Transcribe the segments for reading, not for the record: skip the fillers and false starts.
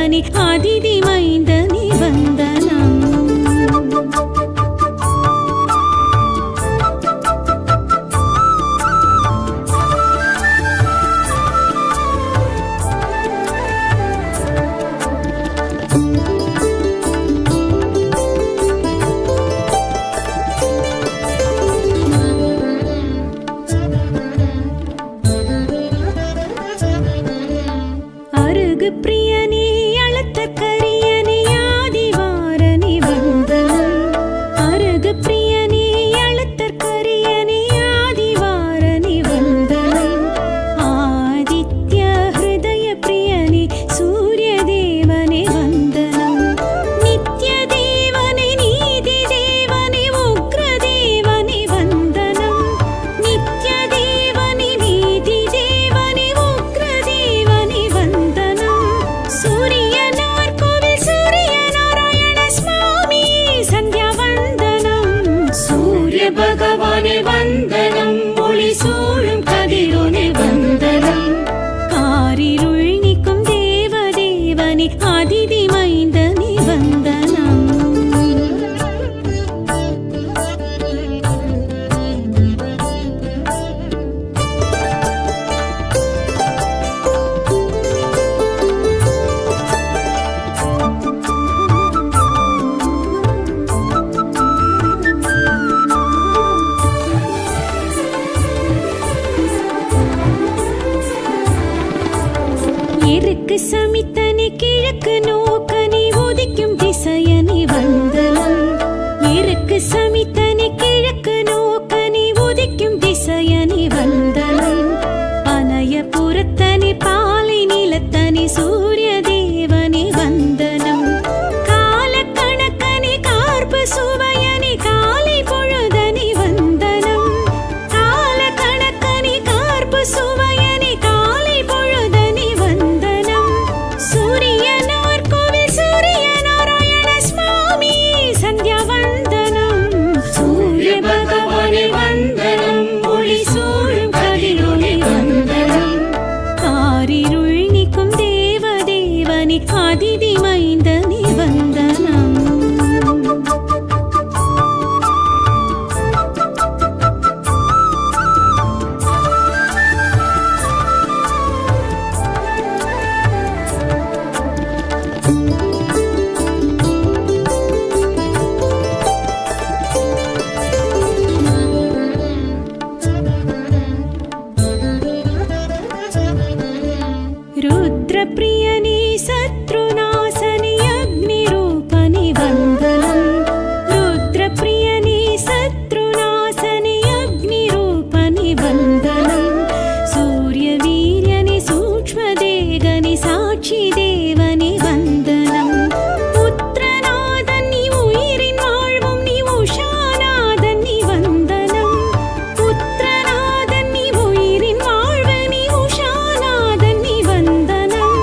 தேவனே அதிதி மைந்தனே வந்தனம். பிரியனே அழுத்த கரியனே ஆதிவாரனே வந்தனம். அருகு பிரியனே அழுத்த கரியனே ஆதிவாரனே வந்தனம். ஆதித்ய ஹிருதய பிரியனே சூரிய தேவனே வந்தனம். நித்ய தேவனே நீதி தேவனே உக்ர தேவனே வந்தனம். நித்ய தேவனே நீதி தேவனே உக்ர தேவனே வந்தனம். சூரியனார் கோவில் சூரிய நாராயண சுவாமி சந்தியா வந்தனம். சூரிய பகவானே வந்தனம். ஒளி சூழும் கதிரோனே வந்தனம். காரிருள் நீக்கும் தேவ தேவனே அதிதி மைந்தனே வந்தனம். இருக்கு சமித்தனே கிழக்கு நோக்கனே உதிக்கும் திசையனே வந்தனம். இருக்கு சமித்தனே கிழக்கு நோக்கனே உதிக்கும் திசையனே வந்தனம். பனைய புறத்தனே பாலை நிலத்தனே சூரிய தேவனே வந்தனம். கால கணக்கனே கார்பு சுவையனே காலை பொழுதனே வந்தனம். கால கணக்கனே கார்பு சுவையனே காலை பொழுதனே வந்தனம். சூரியனார் கோவில் சூரிய நாராயண சுவாமி சந்தியா வந்தனம். சூரிய பகவானே வந்தனம். ஒளி சூழும் கதிரோனே வந்தனம். காரிருள் நீக்கும் தேவ தேவனே அதிதி மைந்தனே வந்தனம். ருத்ரபிரியனே சத்ருநாசனே அக்னிரூபனே வந்தனம். ருத்ரபிரியனே சத்ருநாசனே அக்னிரூபனே வந்தனம். சூரிய வீரியனே சூக்ஷ்மதேகனே சாட்சி தேவனே வந்தனம். புத்திரநாதன் நீ உயிரின் வாழ்வும் நீ உஷாநாதன் நீ வந்தனம். புத்திரநாதன் நீ உயிரின் வாழ்வு நீ உஷாநாதன் நீ வந்தனம்.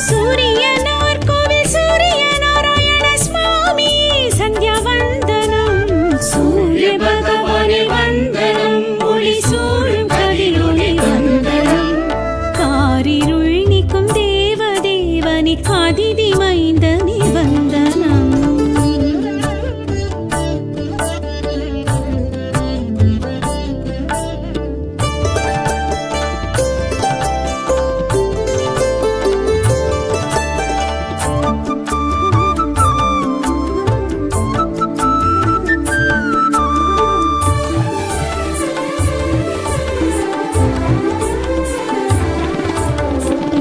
சூரியனார் கோவில் சூரிய நாராயண சுவாமி சந்தியா வந்தனம். சூரிய பகவானே வந்தனம். ஒளி சூழும் கதிரோனே வந்தனம். காரிருள் நீக்கும் தேவ தேவனே அதிதி மைந்தனே வந்தனம்.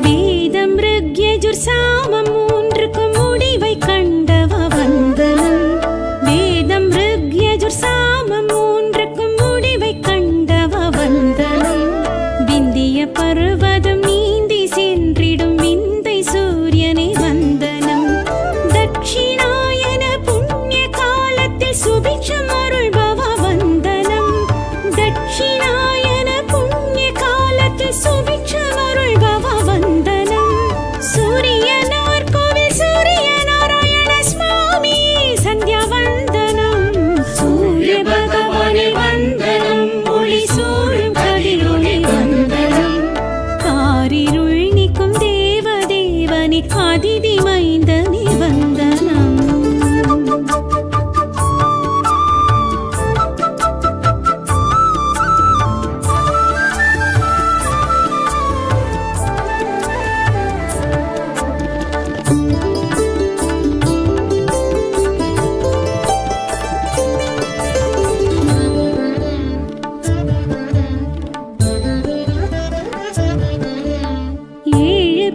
வேதம் ருக்யஜுர் சாமம் மூன்றுக்கும் முடிவை கண்ட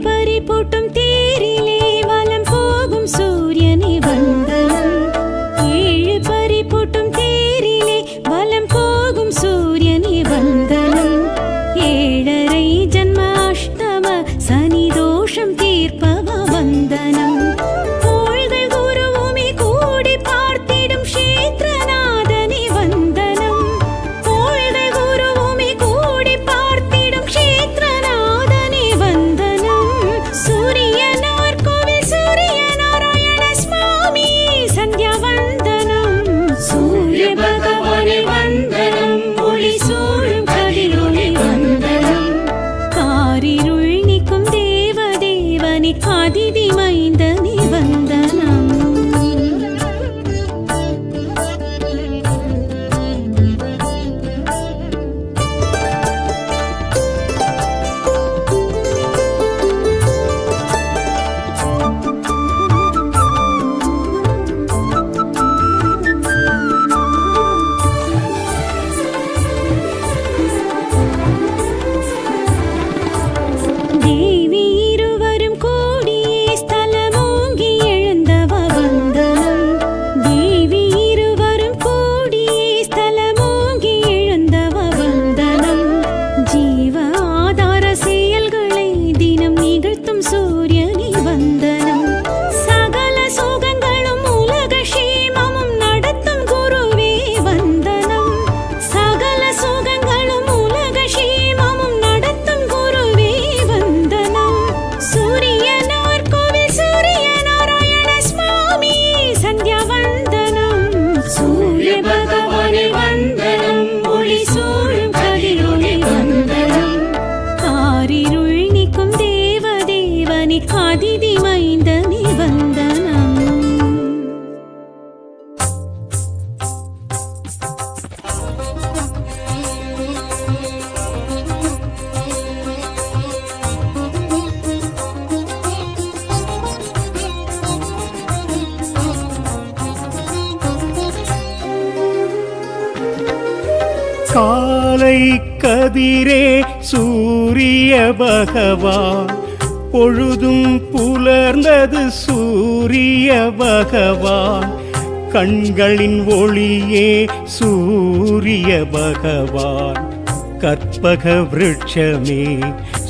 பறிபோட்டும் தேரிலே வலம் போகும் சூரியனை வந்தனம். ஏழு பறிபோட்டும் தேரிலே வலம் போகும் சூரியனை வந்தனம். ஏழரை ஜன்ம அஷ்டம சனி தோஷம் தீர்ப்பவ வந்தனம். கோள்கள் குருவுமி கூடி பார்த்திடும் க்ஷேத்ரநாதனை வந்தனம். கோள்கள் குருவுமி கூடி பார்த்திடும் க்ஷேத்ரநாதனை வந்தனம். சூரியனார் கோவில் சூரிய நாராயண சுவாமி சந்தியா வந்தனம். சூரிய பகவானை வந்தனம். ஒளி சூழும் கதிரொளி வந்தனம். காரிருள் நீக்கும் தேவ தேவனி அதிதி மைந்தனி வந்தனம். தேவி இருவரும் கூடியே ஸ்தலமோங்கி எழுந்தவ வந்தனம். தேவி இருவரும் கூடியே ஸ்தலமோங்கி எழுந்தவ வந்தனம். ஜீவ ஆதார செயல்களை தினம் நிகழ்த்தும் சூரியனை வந்தனம். சகல சுகங்களும் உலக க்ஷேமமும் நடத்தும் குருவே வந்தனம். சகல சுகங்களும் உலக க்ஷேமமும் நடத்தும் குருவே வந்தனம். சூரியனார் கோவில் சூரிய நாராயண சுவாமி சந்தியா வந்தனம். சூரிய பகவானை வந்தனம். ஒளி சூழும் கதிரொளி வந்தனம். காரிருள் நீக்கும் தேவ தேவனி அதிதி மைந்தனி வந்தனம். காலை கதிரே சூரிய பகவான், பொழுதும் புலர்ந்தது சூரிய பகவான். கண்களின் ஒளியே சூரிய பகவான், கற்பக விருட்சமே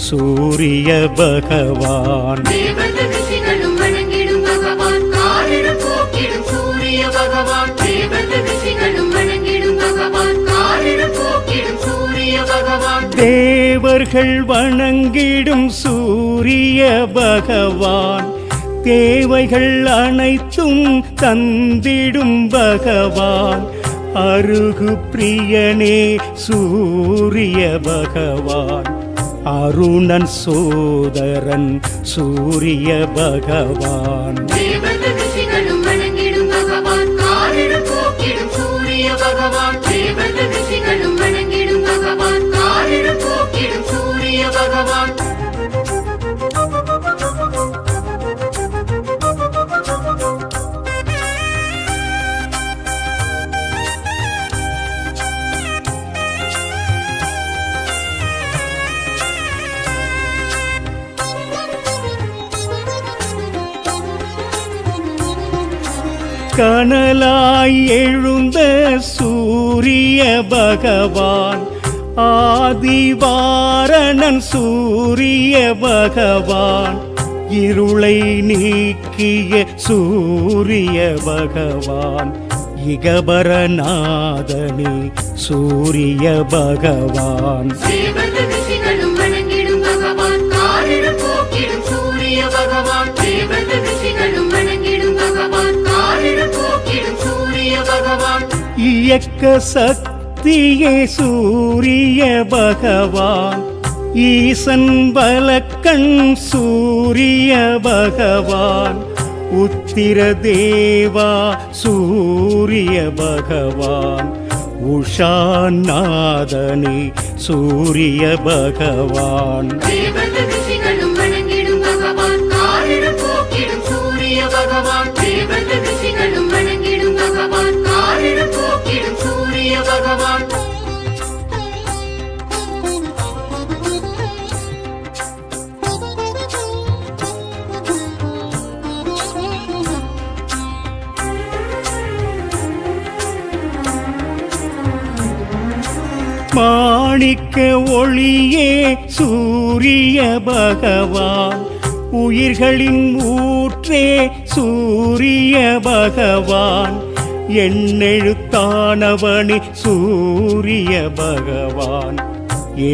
சூரிய பகவான். தேவதரிசிகளும் வணங்கிடும் பகவான், காரிருள் போக்கிடும் சூரிய பகவான். தேவதரிசிகளும் வணங்கிடும் பகவான், காரிருள் போக்கிடும் சூரிய பகவான். தேவர்கள் வணங்கிடும் சூரிய பகவான், தேவைகள் அனைத்தும் தந்திடும் பகவான். அருகு பிரியனே சூரிய பகவான், அருணன் சோதரன் சூரிய பகவான். தேவதரிசிகளும் வணங்கிடும் பகவான், காரிருள் போக்கிடும் சூரிய பகவான். தேவதரிசிகளும் வணங்கிடும் பகவான், காரிருள் போக்கிடும் சூரிய பகவான். கனலாய் எழுந்த சூரிய பகவான், ஆதிவாரணன் சூரிய பகவான். இருளை நீக்கிய சூரிய பகவான், இகபரநாதனே சூரிய பகவான். தேவதரிசிகளும் வணங்கிடும் பகவான், காரிருள் போக்கிடும் சூரிய பகவான். தேவதரிசிகளும் வணங்கிடும் பகவான், காரிருள் போக்கிடும் சூரிய பகவான். இயக்க சக்தியே சூரிய பகவான், ஈசன் பலக்கண் சூரிய பகவான். உத்திர தேவா சூரிய பகவான், உஷாநாதனே சூரிய பகவான். தேவதரிசிகளும் வணங்கிடும் பகவான், காரிருள் போக்கிடும் பகவான் தேவர்கள் ரிஷிகளும் வணங்கிடும் பகவான் காரிடும் போக்கிடும் சூரிய பகவான் மாணிக்க ஒளியே சூரிய பகவான் உயிர்களின் ஊற்றே சூரிய பகவான் எண்ணெழுத்தானவனி சூரிய பகவான்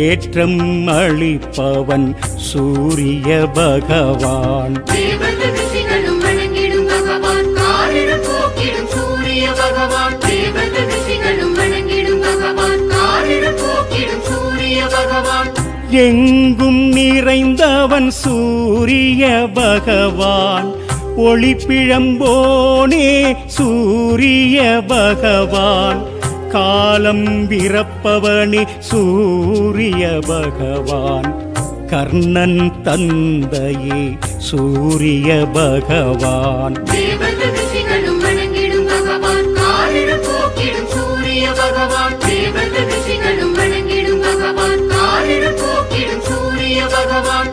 ஏற்றம் அளிப்பவன் சூரிய பகவான் தேவர்கள் ரிஷிகளும் வணங்கிடும் பகவான் காரிடும் போக்கிடும் சூரிய பகவான் தேவர்கள் ரிஷிகளும் வணங்கிடும் பகவான் காரிடும் போக்கிடும் சூரிய பகவான் எங்கும் நிறைந்தவன் சூரிய பகவான் ஒளிப்பிழம்போனே சூரிய பகவான் காலம் விரப்பவனே சூரிய பகவான் கர்ணன் தந்தையே சூரிய பகவான் தேவர்கள் ரிஷிகளும் வணங்கிடும் பகவான் காரிடும் போக்கிடும் சூரிய பகவான் தேவர்கள் ரிஷிகளும் வணங்கிடும் பகவான் காரிடும் போக்கிடும் சூரிய பகவான்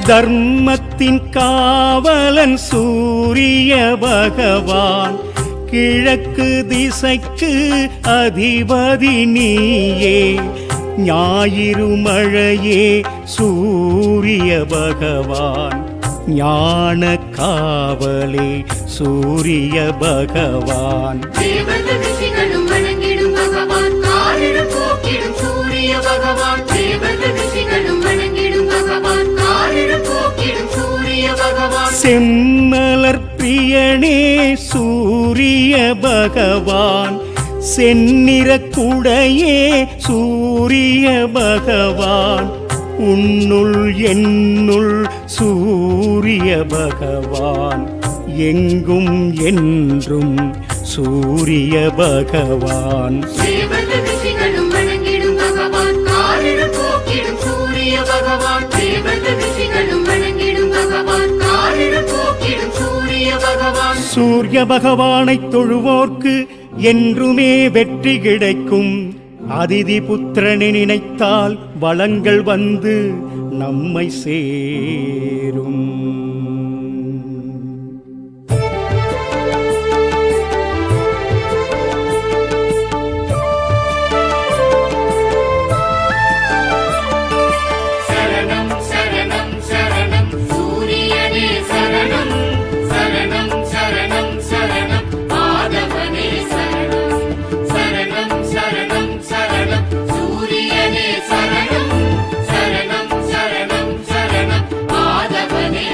தர்மத்தின் காவலன் சூரிய பகவான் கிழக்கு திசைக்கு அதிபதி நீயே ஞாயிறு மழையே சூரிய பகவான் ஞான காவலே சூரிய பகவான் தேவர்கள் ரிஷிகளும் வணங்கிடும் பகவான் காரிடும் போக்கிடும் சூரிய பகவான் தேவர்கள் ரிஷிகளும் வணங்கிடும் பகவான் காரிடும் போக்கிடும் சூரிய பகவான் செம்மலர் பிரியனே சூரிய பகவான் செந்நிற குடையே சூரிய பகவான் உன்னுள் என்னுள் சூரிய பகவான் எங்கும் என்றும் சூரிய பகவான் தேவர்கள் ரிஷிகளும் வணங்கிடும் பகவான் காரிடும் போக்கிடும் சூரிய பகவான் தேவர்கள் ரிஷிகளும் வணங்கிடும் பகவான் காரிடும் போக்கிடும் சூரிய பகவான் சூரிய பகவானை தொழுவோர்க்கு என்றுமே வெற்றி கிடைக்கும் அதிதி புத்திரனை நினைத்தால் வளங்கள் வந்து நம்மை சேரும் சரணம் சரணம் சரணம் சூரியனே சரணம் சரணம் சரணம் சரணம் ஆதவனே சரணம் சரணம் சரணம் சரணம் சூரியனே சரணம் சரணம் சரணம் சரணம் ஆதவனே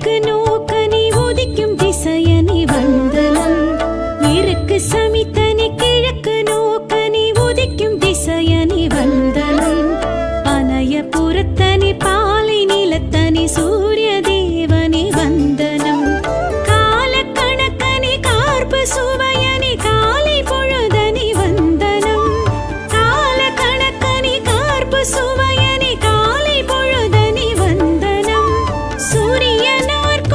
கிழக்கு நோக்கனி உதிக்கும் திசையனி வந்தனம் இருக்கு சமித்தனி கிழக்கு நோக்கனி உதிக்கும் திசையனி வந்தனம் பனைய புறத்தனி பாலை நிலத்தனி சூரிய தேவனி வந்தனம் கால கணக்கனி கார்பு சுவையனி காலை பொழுதனி வந்தனம் கால கணக்கனி கார்பு சுவையனி காலை பொழுதனி வந்தனம் சூரியனார்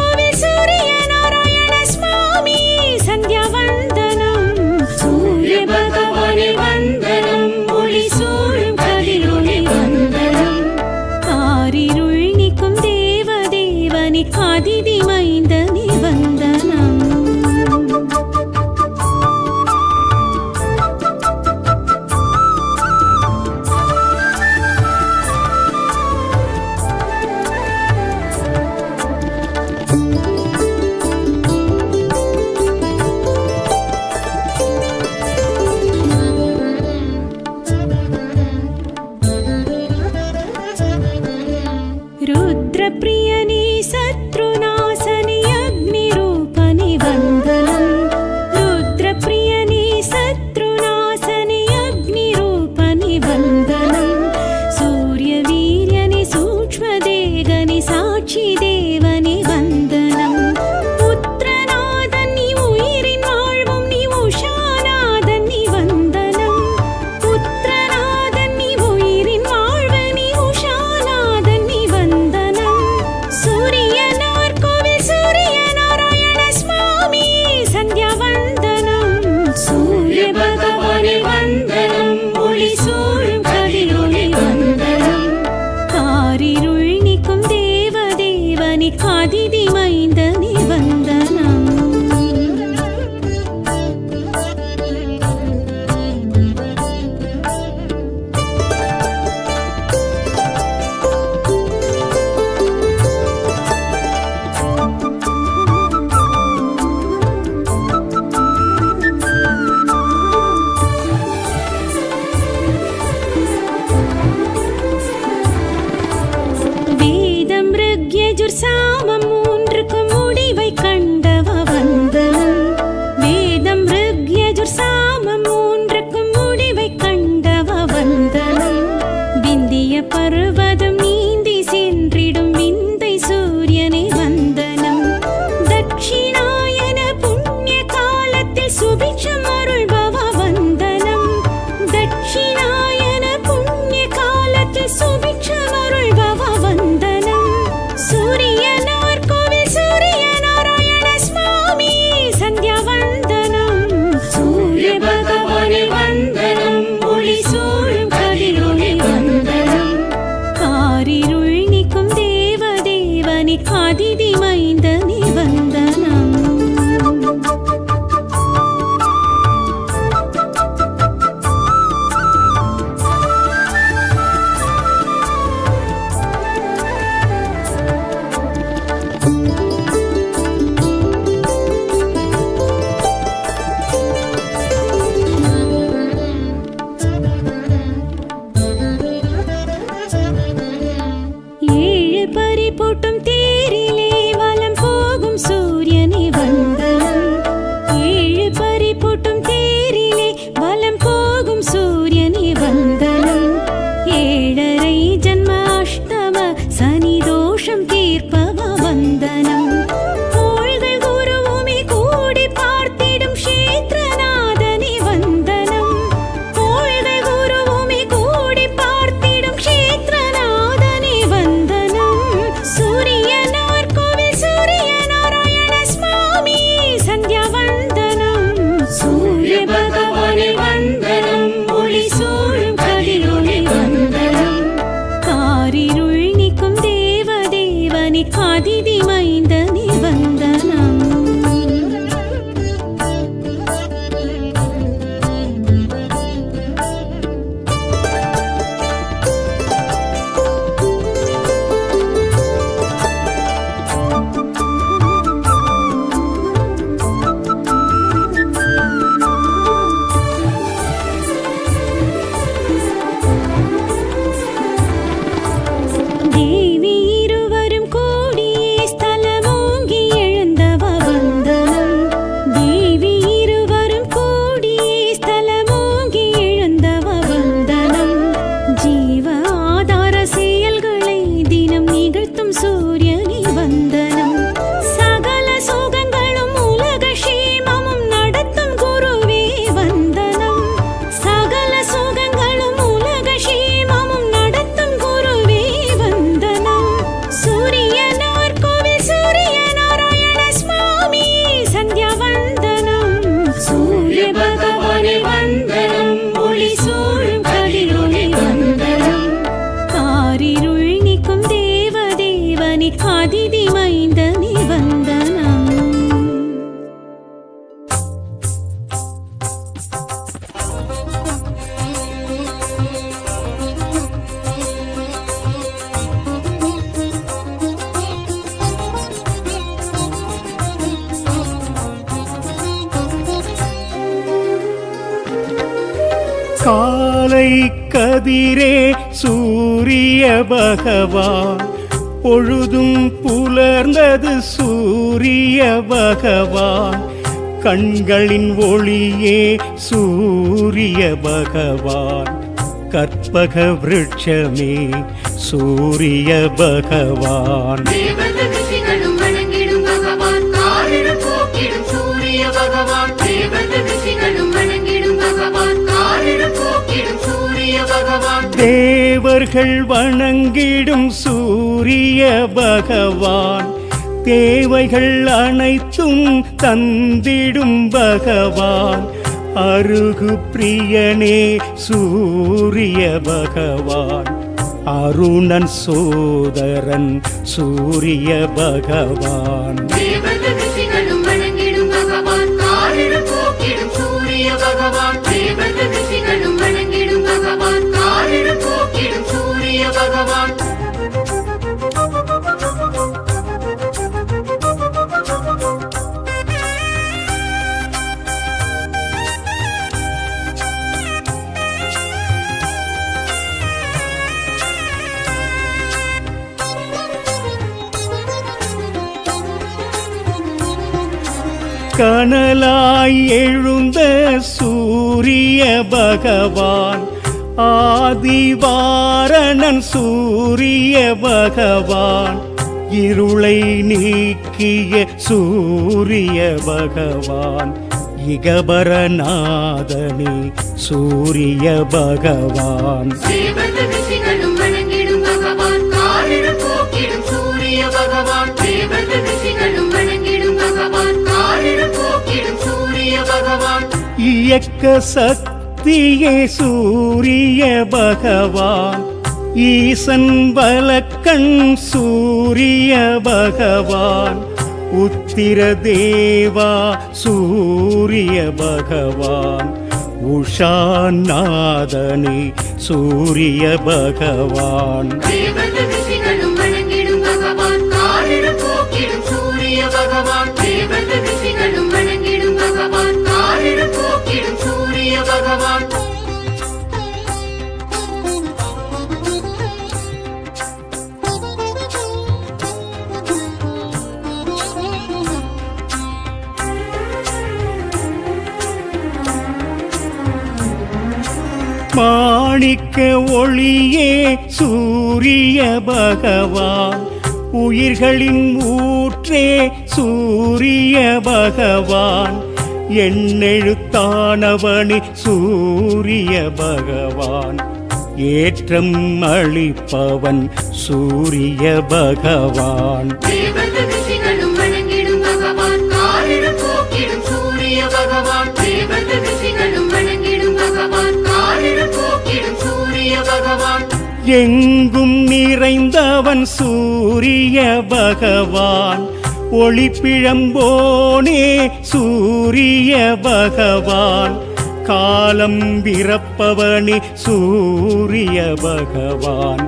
காலை கதிரே சூரிய பகவான், பொழுதும் புலர்ந்தது சூரிய பகவான், கண்களின் ஒளியே சூரிய பகவான், கற்பக விருட்சமே சூரிய பகவான். தேவர்கள் ரிஷிகளும் வணங்கிடும் பகவான், காரிருள் போக்கிடும் சூரிய பகவான். தேவர்கள் ரிஷிகளும் வணங்கிடும் பகவான், காரிருள் போக்கிடும் சூரிய பகவான். தேவர்கள் வணங்கிடும் சூரிய பகவான், தேவைகள் அனைத்தும் தந்திடும் பகவான், அருகு பிரியனே சூரிய பகவான், அருணன் சோதரன் சூரிய பகவான். தேவர்கள் ரிஷிகளும் வணங்கிடும் பகவான், காரிருள் போக்கிடும் சூரிய பகவான். தேவர்கள் ரிஷிகளும் வணங்கிடும் பகவான், காரிருள் போக்கிடும் சூரிய பகவான். கனலாய் எழுந்த சூரிய பகவான், ஆதிவாரணன் சூரிய பகவான், இருளை நீக்கிய சூரிய பகவான், இகபரநாதனே சூரிய பகவான். தேவர்கள் ரிஷிகளும் வணங்கிடும் பகவான், காரிருள் போக்கிடும் சூரிய பகவான். தேவர்கள் ரிஷிகளும் வணங்கிடும் பகவான், காரிருள் போக்கிடும் சூரிய பகவான். இயக்க சக்தியே சூரிய பகவான், ஈசன் பலக்கண் சூரிய பகவான், உத்திர தேவா சூரிய பகவான், உஷாநாதனே சூரிய பகவான். தேவர்கள் ரிஷிகளும் வணங்கிடும் பகவான், காரிருள் போக்கிடும் சூரிய பகவான். தேவர்கள் ரிஷிகளும் வணங்கிடும் பகவான், காரிருள் போக்கிடும் சூரிய பகவான். மாணிக்க ஒளியே சூரிய பகவான், உயிர்களின் ஊற்றே சூரிய பகவான், எண்ணெழுத்தானவனே சூரிய பகவான், ஏற்றம் அளிப்பவன் சூரிய பகவான். தேவர்கள் ரிஷிகளும் வணங்கிடும் பகவான், காரிருள் போக்கிடும் சூரிய பகவான். தேவர்கள் ரிஷிகளும் வணங்கிடும் பகவான், காரிருள் போக்கிடும் சூரிய பகவான். எங்கும் நிறைந்தவன் சூரிய பகவான், ஒளிப்பிழம்போனே சூரிய பகவான், காலம் பிறப்பவனே சூரிய பகவான்,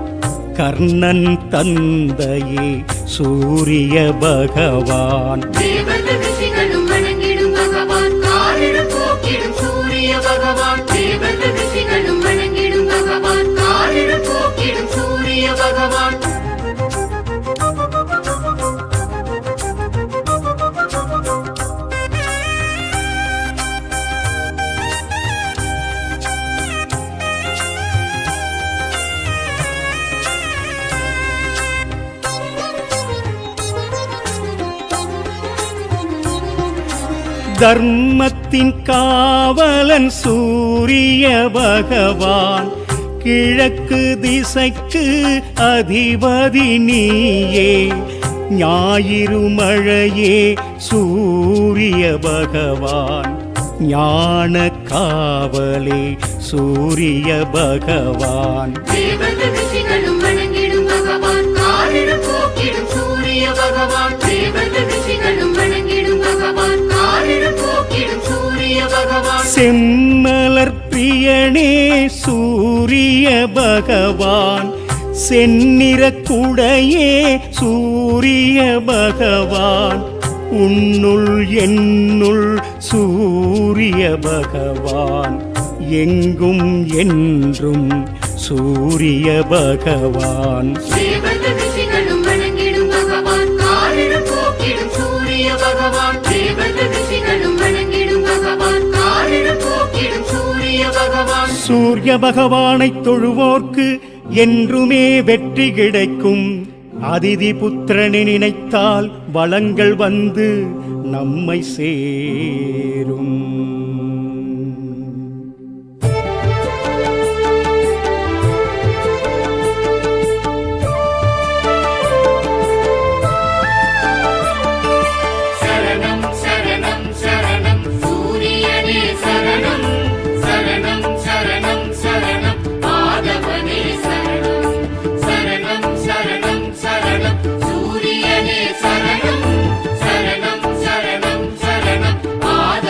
கர்ணன் தந்தையே சூரிய பகவான். தேவர்கள் ரிஷிகளும் வணங்கிடும் பகவான், காரிருள் போக்கிடும் சூரிய பகவான். தேவர்கள் ரிஷிகளும் வணங்கிடும் பகவான், காரிருள் போக்கிடும் சூரிய பகவான். தர்மத்தின் காவலன் சூரிய பகவான், கிழக்கு திசைக்கு அதிபதி நீயே, ஞாயிறு மழையே சூரிய பகவான், ஞான காவலே சூரிய பகவான். தேவர்கள் ரிஷிகளும் வணங்கிடும் பகவான், காரிருள் போக்கிடும் சூரிய பகவான். தேவர்கள் ரிஷிகளும் வணங்கிடும் பகவான், காரிருள் போக்கிடும் சூரிய பகவான். செம்மலர் பிரியனே சூரிய பகவான், செந்நிற குடையே சூரிய பகவான், உன்னுள் என்னுள் சூரிய பகவான், எங்கும் என்றும் சூரிய பகவான். தேவர்கள் ரிஷிகளும் வணங்கிடும் பகவான் காரிருள் போக்கிடும் சூரிய பகவான். தேவர்கள் ரிஷிகளும் வணங்கிடும் பகவான் காரிருள் போக்கிடும் சூரிய பகவான். சூரிய பகவானை தொழுவோர்க்கு என்றுமே வெற்றி கிடைக்கும். அதிதி புத்திரனை நினைத்தால் வளங்கள் வந்து நம்மை சேரும். சரணம் சரணம் சரணம் சூரியனே சரணம். சரணம் சரணம் சரணம் மாதவனே சரணம். சரணம் சரணம் சரணம் சூரியனே சரணம். சரணம் சரணம் சரணம் மாதவனே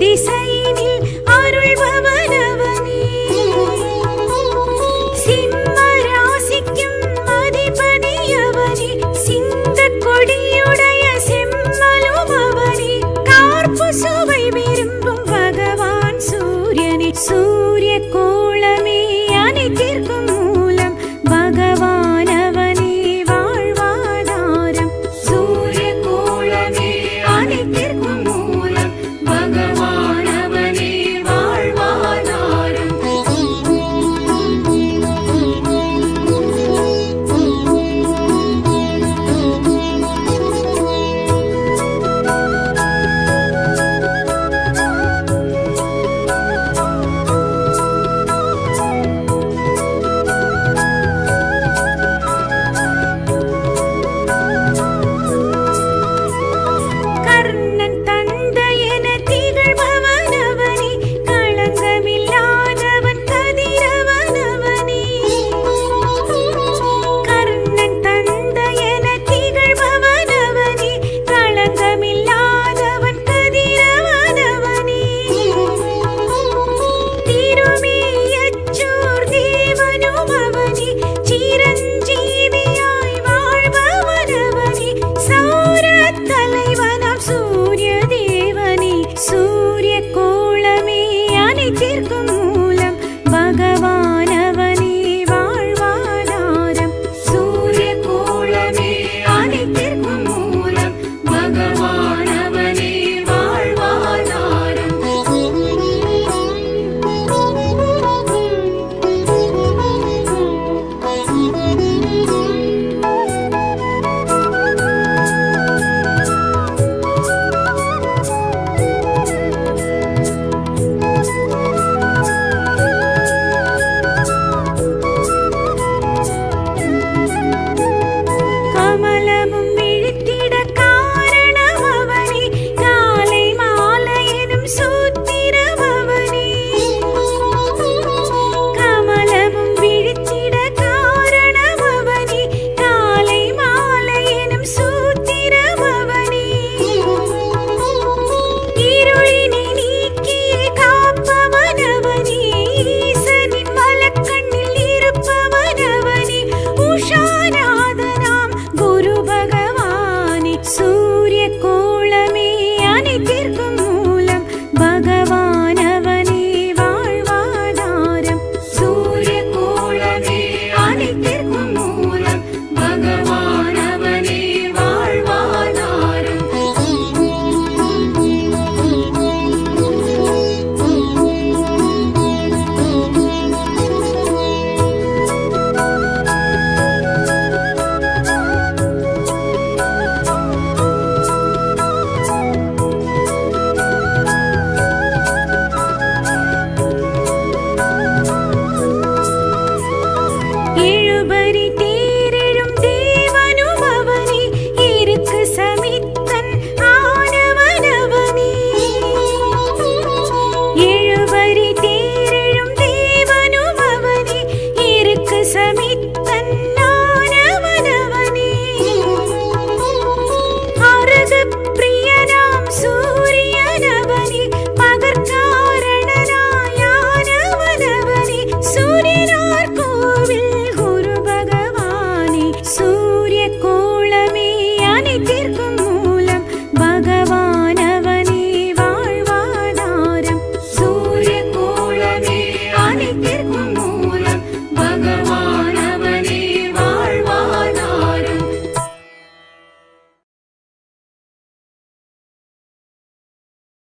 திசை